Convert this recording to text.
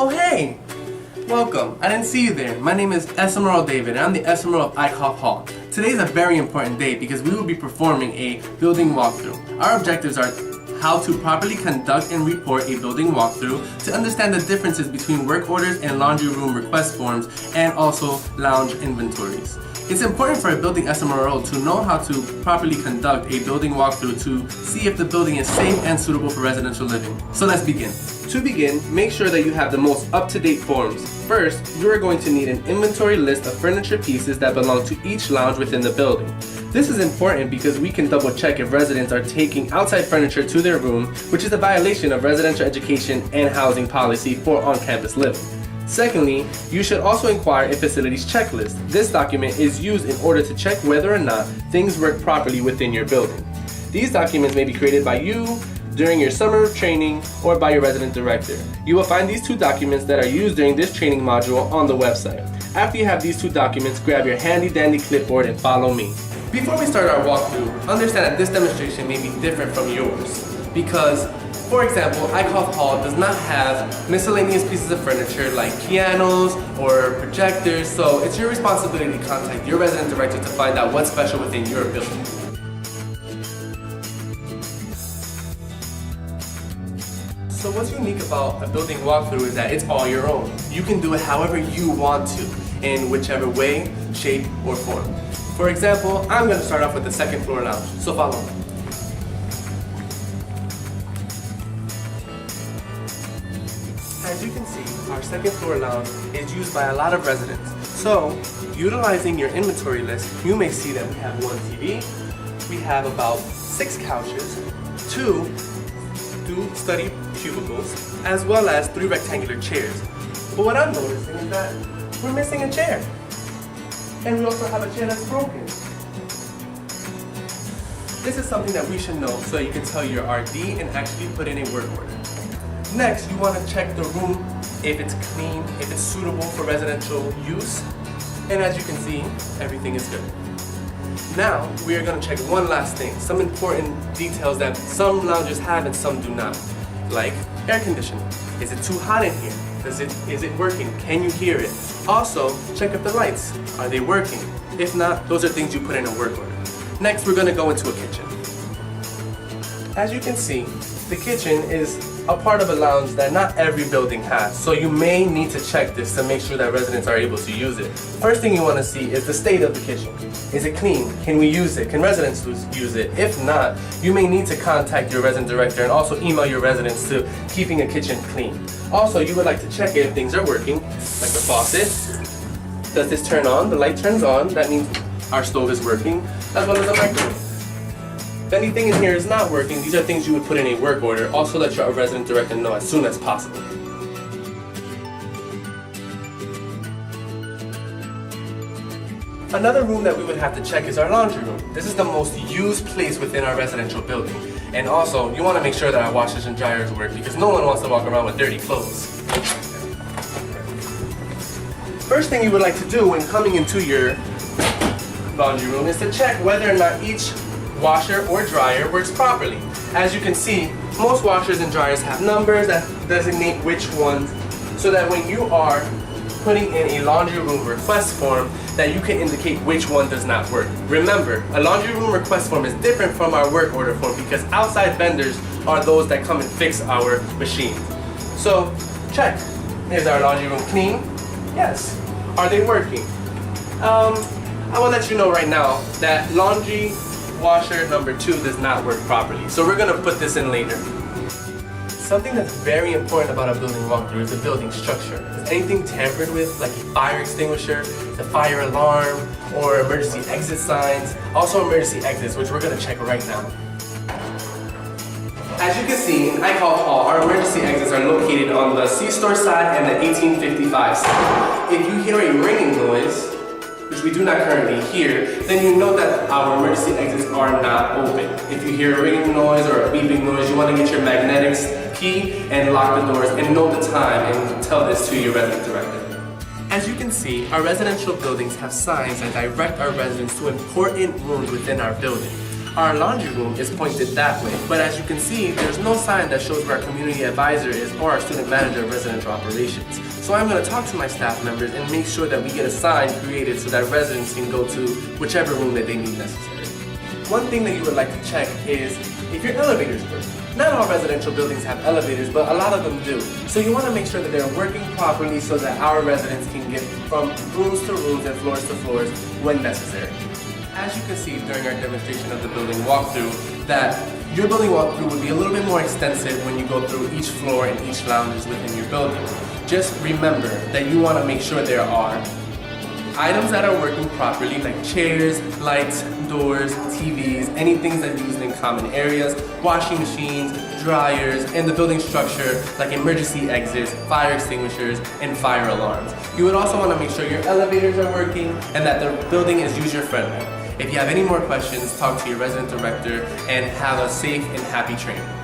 Oh hey! Welcome. I didn't see you there. My name is SMRO David and I'm the SMRO of Eichhoff Hall. Today is a very important day because we will be performing a building walkthrough. Our objectives are how to properly conduct and report a building walkthrough, to understand the differences between work orders and laundry room request forms, and also lounge inventories. It's important for a building SMRO to know how to properly conduct a building walkthrough to see if the building is safe and suitable for residential living. So let's begin. To begin, make sure that you have the most up-to-date forms. First, you are going to need an inventory list of furniture pieces that belong to each lounge within the building. This is important because we can double check if residents are taking outside furniture to their room, which is a violation of residential education and housing policy for on-campus living. Secondly, you should also inquire a facilities checklist. This document is used in order to check whether or not things work properly within your building. These documents may be created by you during your SMRO training or by your resident director. You will find these two documents that are used during this training module on the website. After you have these two documents, grab your handy dandy clipboard and follow me. Before we start our walkthrough, understand that this demonstration may be different from yours because, for example, Eichhoff Hall does not have miscellaneous pieces of furniture like pianos or projectors, so it's your responsibility to contact your resident director to find out what's special within your building. So what's unique about a building walkthrough is that it's all your own. You can do it however you want to, in whichever way, shape, or form. For example, I'm going to start off with the second floor lounge, so follow me. As you can see, our second floor lounge is used by a lot of residents. So, utilizing your inventory list, you may see that we have one TV, we have about 6 couches, 2 study cubicles, as well as 3 rectangular chairs. But what I'm noticing is that we're missing a chair. And we also have a chair that's broken. This is something that we should know so you can tell your RD and actually put in a work order. Next, you want to check the room if it's clean, if it's suitable for residential use. And as you can see, everything is good. Now, we are going to check one last thing, some important details that some lounges have and some do not. Like air conditioning. Is it too hot in here? Is it working? Can you hear it? Also, check if the lights, are they working? If not, those are things you put in a work order. Next, we're going to go into a kitchen. As you can see, the kitchen is a part of a lounge that not every building has, so you may need to check this to make sure that residents are able to use it. First thing you want to see is the state of the kitchen. Is it clean? Can we use it? Can residents use it? If not, you may need to contact your resident director and also email your residents to keeping a kitchen clean. Also, you would like to check if things are working, like the faucet. Does this turn on? The light turns on, that means our stove is working, as well as the microwave. If anything in here is not working, these are things you would put in a work order. Also let your resident director know as soon as possible. Another room that we would have to check is our laundry room. This is the most used place within our residential building. And also, you want to make sure that our washers and dryers work because no one wants to walk around with dirty clothes. First thing you would like to do when coming into your laundry room is to check whether or not each washer or dryer works properly. As you can see, most washers and dryers have numbers that designate which ones, so that when you are putting in a laundry room request form, that you can indicate which one does not work. Remember, a laundry room request form is different from our work order form because outside vendors are those that come and fix our machines. So, check. Is our laundry room clean? Yes. Are they working? I will let you know right now that laundry washer number 2 does not work properly. So we're going to put this in later. Something that's very important about a building walkthrough is the building structure. Is anything tampered with, like a fire extinguisher, the fire alarm, or emergency exit signs? Also emergency exits, which we're going to check right now. As you can see, in Eichhoff Hall, our emergency exits are located on the C-store side and the 1855 side. If you hear a ringing noise, which we do not currently hear, then you know that our emergency exits are not open. If you hear a ringing noise or a beeping noise, you want to get your magnetics key and lock the doors and know the time and tell this to your resident director. As you can see, our residential buildings have signs that direct our residents to important rooms within our building. our laundry room is pointed that way. But as you can see, there's no sign that shows where our community advisor is or our student manager of residential operations. So I'm going to talk to my staff members and make sure that we get a sign created so that residents can go to whichever room that they need necessary. One thing that you would like to check is if your elevators work. Not all residential buildings have elevators, but a lot of them do. So you want to make sure that they're working properly so that our residents can get from rooms to rooms and floors to floors when necessary. As you can see during our demonstration of the building walkthrough, that your building walkthrough would be a little bit more extensive when you go through each floor and each lounges within your building. Just remember that you want to make sure there are items that are working properly, like chairs, lights, doors, TVs, any things that are used in common areas, washing machines, dryers, and the building structure like emergency exits, fire extinguishers, and fire alarms. You would also want to make sure your elevators are working and that the building is user-friendly. If you have any more questions, talk to your resident director and have a safe and happy training.